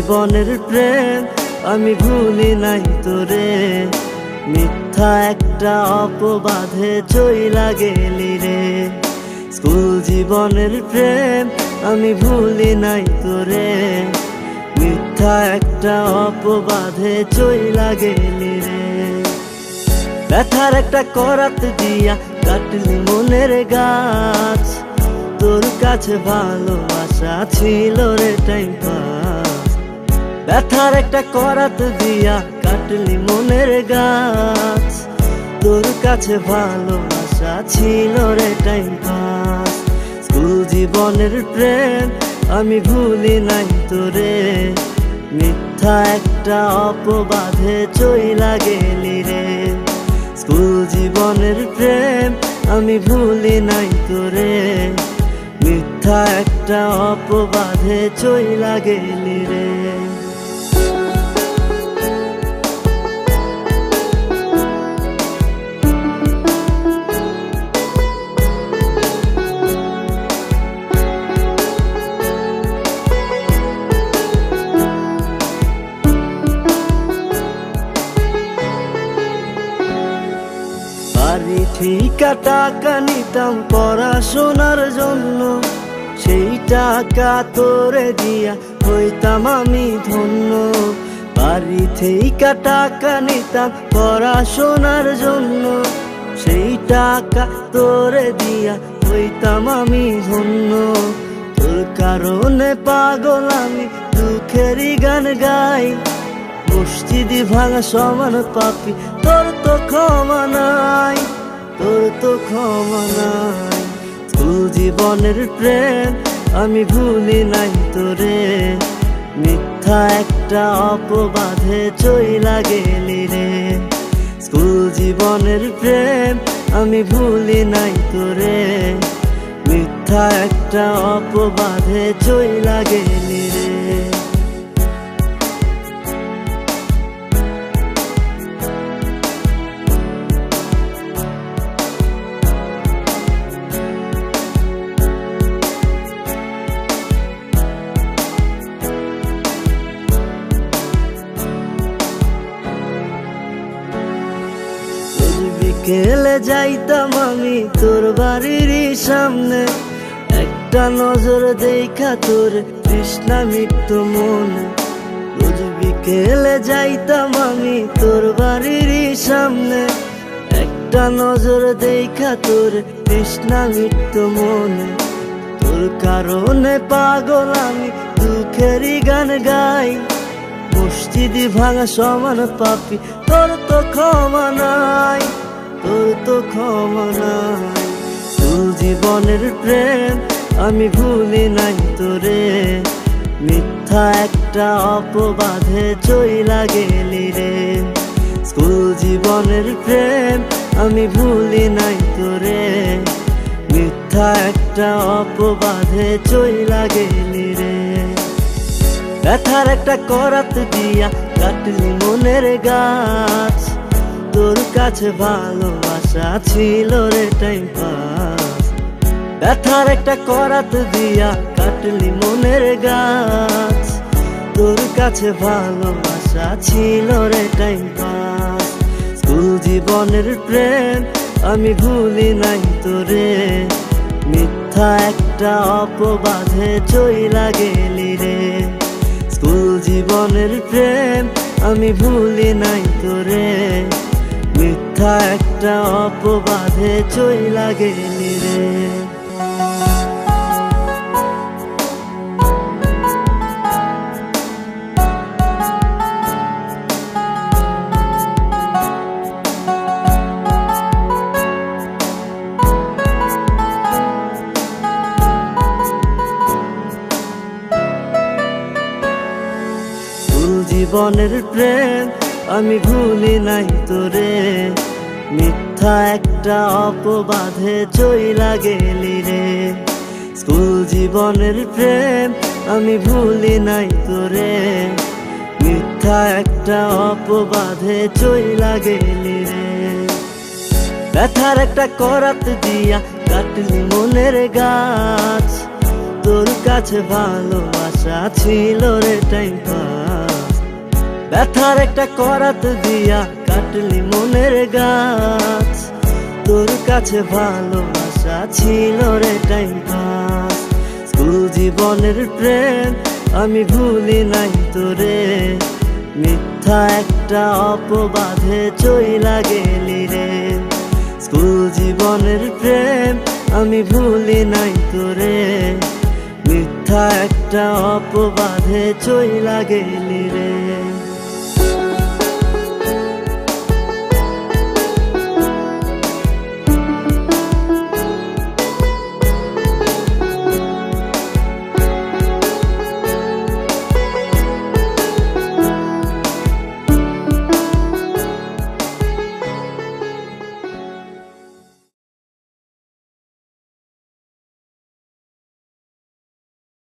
জীবনের প্রেম আমি ভুলি নাই তোরে, মিথ্যা একটা অপবাদে চইলা গেলি রে। স্কুল জীবনের প্রেম আমি ভুলি নাই তোরে, মিথ্যা একটা অপবাদে চইলা গেলি রে। ব্যথার একটা করাত দিয়া কাটলি মনের গাছ, তোর কাছে ভালোবাসা ছিল রে টাইম পাস। ব্যথার একটা করাত দিয়া কাটলি মনের গাছ, তোর কাছে ভালোবাসা ছিল রে টাইম পাস। স্কুল জীবনের প্রেম আমি ভুলি নাই তোরে, মিথ্যা একটা অপবাদে চইলা গেলি রে। স্কুল জীবনের প্রেম আমি ভুলি নাই তোরে, মিথ্যা একটা অপবাদে চইলা গেলি রে। বাড়ি ঠিকা টাকা নিতাম পড়াশোনার জন্য, সেই টাকা তোরে দিয়া হইতাম আমি ধন্য। বাড়ি ঠিকা টাকা নিতাম পড়াশোনার জন্য, সেই টাকা তোরে দিয়া হইতাম আমি ধন্য। তোর কারণে পাগল আমি দুঃখেরই গান গাই, মসজিদি ভাঙা সমান পাপি তোর তো ক্ষমা নাই, তোর তো ক্ষমা নাই। স্কুল জীবনের প্রেম আমি ভুলি নাই তোরে, মিথ্যা একটা অপবাদে চইলা গেলি রে। স্কুল জীবনের প্রেম আমি ভুলি নাই তোরে, মিথ্যা একটা অপবাদে চইলা গেলি রে। বিকেলে যাইতাম আমি তোর বাড়ির সামনে, একটা নজর দেখা তোর তৃষ্ণা মিটতো মনে। রোজ বিকেলে যাইতাম আমি তোর বাড়ির সামনে, একটা নজর দেখা তোর তৃষ্ণা মিটতো মনে। তোর কারণে পাগল আমি দুঃখেরই গান গাই, মসজিদি ভাঙা সমান পাপি তোর তো ক্ষমা নাই, তোর তো ক্ষমা নাই। স্কুল জীবনের প্রেম আমি ভুলি নাই তোরে, মিথ্যা একটা অপবাদে চইলা গেলি রে। স্কুল জীবনের প্রেম আমি ভুলি নাই তোরে, মিথ্যা একটা অপবাদে চইলা গেলি রে। ব্যথার একটা করাত দিয়া কাটলি মনের গাছ, তোর কাছে ভালোবাসা ছিল রে টাইম পাস। ব্যথার একটা করাত দিয়া কাটলি মনের গাছ, তোর কাছে ভালোবাসা ছিল রে টাইম পাস। স্কুল জীবনের প্রেম আমি ভুলি নাই তোরে, মিথ্যা একটা অপবাদে চইলা গেলি রে। স্কুল জীবনের প্রেম আমি ভুলি নাই তোরে, মিথ্যা একটা অপবাদে চইলা গেলি রে। জীবনের প্রেম আমি ভুলি নাই তোরে, মিথ্যা একটা অপবাদে চইলা গেলি রে। স্কুল জীবনের প্রেম আমি ভুলি নাই তোরে, মিথ্যা একটা অপবাদে চইলা গেলি রে। ব্যথার একটা করাত দিয়া কাটলি মনের গাছ, তোর কাছে ভালোবাসা ছিল রে টাইম পাস। ব্যথার একটা করাত দিয়া কাটলি মনের গাছ, তোর কাছে ভালোবাসা ছিল রে টাইম পাস। স্কুল জীবনের প্রেম আমি ভুলি নাই তোরে, মিথ্যা একটা অপবাদে চইলা গেলি রে। স্কুল জীবনের প্রেম আমি ভুলি নাই তোরে, মিথ্যা একটা অপবাদে চইলা গেলি রে।